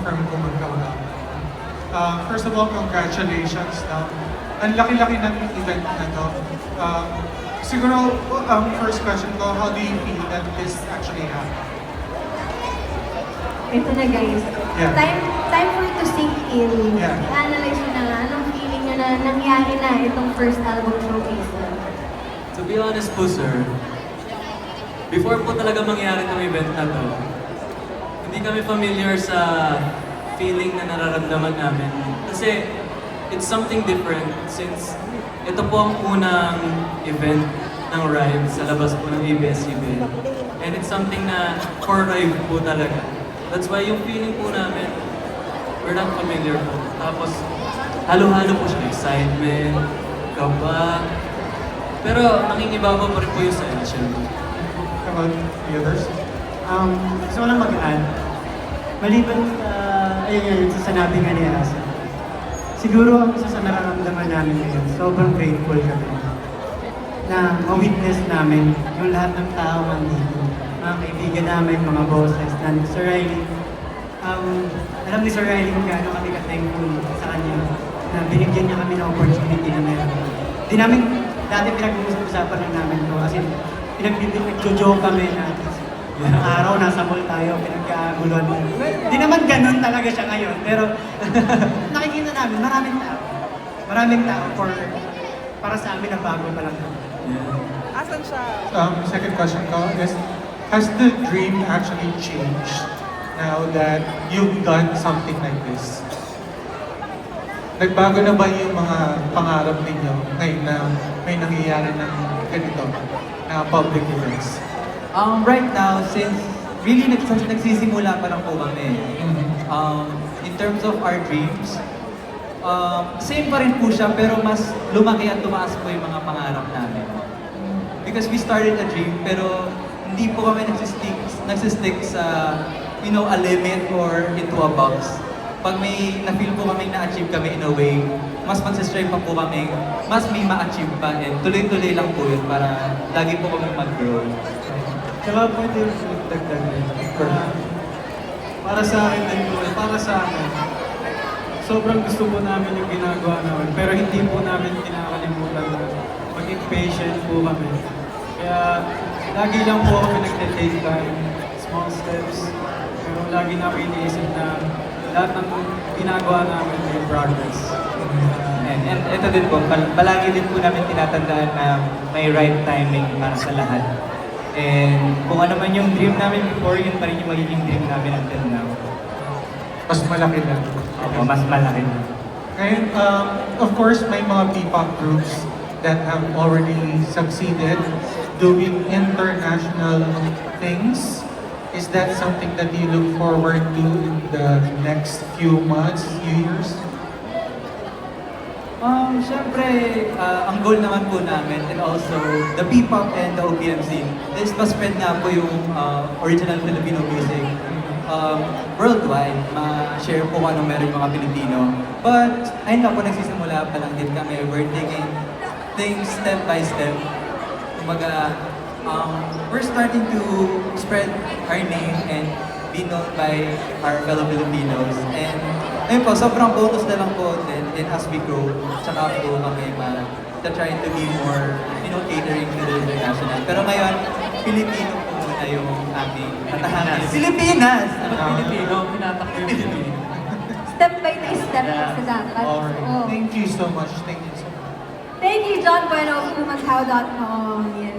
confirm kung magkawala. First of all, congratulations. Ang laki-laki ng event na to. Siguro, first question ko, how do you feel that this actually happened? Ito na guys. Yeah. Time for it to sink in. Yeah. I-analyze nyo na nga, anong feeling nyo na nangyari na itong first album showcase na. To be honest po, sir, before po talaga mangyari itong event na to, hindi kami familiar sa feeling na nararamdaman namin. Kasi it's something different since ito po ang unang event ng RIVE sa labas po ng ABS-CBN. And it's something na for RIVE po talaga. That's why yung feeling po namin, we're not familiar po. Tapos, halo-halo po siya, excitement, kaba. Pero nangingibabaw pa rin po yung tension. About the others? Gusto ko lang mag-add. Maliban sa, ayun sa sanabi nga ni Asa. Siguro ang isa sa nararamdaman namin ngayon, sobrang grateful kami na ma-witness namin yung lahat ng tao nandito. Mga kaibigan namin, mga bosses, na Sir Riley. Alam ni Sir Riley kung gaano kami ka-thankful sa kanya na binigyan niya kami ng opportunity na meron. Di namin, dati pinag-uusapan lang namin to kasi nag-joke kami na isang araw nasa mall tayo, pinagkaguluhan mo. Di naman ganun talaga siya ngayon, pero nakikita namin, maraming tao para sa amin na bago pa lang. Yeah. Asan siya? Second question ko is, has the dream actually changed now that you've done something like this? Nagbago na ba yung mga pangarap ninyo ngayon na may nangyayari ng ganito na public events? Right now, since really nagsisimula pa lang po kami, in terms of our dreams, same pa rin po siya pero mas lumaki at tumaas po yung mga pangarap namin. Because we started a dream pero hindi po kami nagsistick sa, a limit or into a box. Pag may na-feel po kami na-achieve kami in a way, mas magsistrive pa po kami, mas may ma-achieve pa and tuloy-tuloy lang po yun para lagi po kami mag-grow. Tsaka pwede yung dagdag para sa akin din po, para sa akin, sobrang gusto po namin yung ginagawa namin, pero hindi po namin kinakalimutan na maging patient po kami. Kaya lagi lang po kami nag-take time, small steps, pero lagi namin iniisip na lahat ng ginagawa namin may progress. And ito din po, palagi din po namin tinatandaan na may right timing para sa lahat. And kung ano man yung dream namin before, yun pa rin yung magiging dream namin until now. Mas malaki na. Opo, mas malaki na. Ngayon, of course, may mga P-pop groups that have already succeeded doing international things. Is that something that you look forward to in the next few months, few years? Siyempre, ang goal naman po namin and also the P-pop and the OPM scene is ma-spread nga po yung original Filipino music worldwide, ma-share po kung anong meron yung mga Pilipino. But, ayun na po, nagsisimula pa lang din kami. We're taking things step by step. Kumbaga, we're starting to spread our name and be known by our fellow Filipinos. And ayun po, sobrang bonus na lang po din as we grow. Tsaka po kami try to be more, catering to the international. Pero ngayon, Filipino po muna yung aming tatahanan. Pilipinas! Pilipino, pinatak yung Pilipino. Step by step sa dapat. Alright. Oh. Thank you so much. Thank you so much. Thank you, John Bueno of Kumakaw.com. Yes.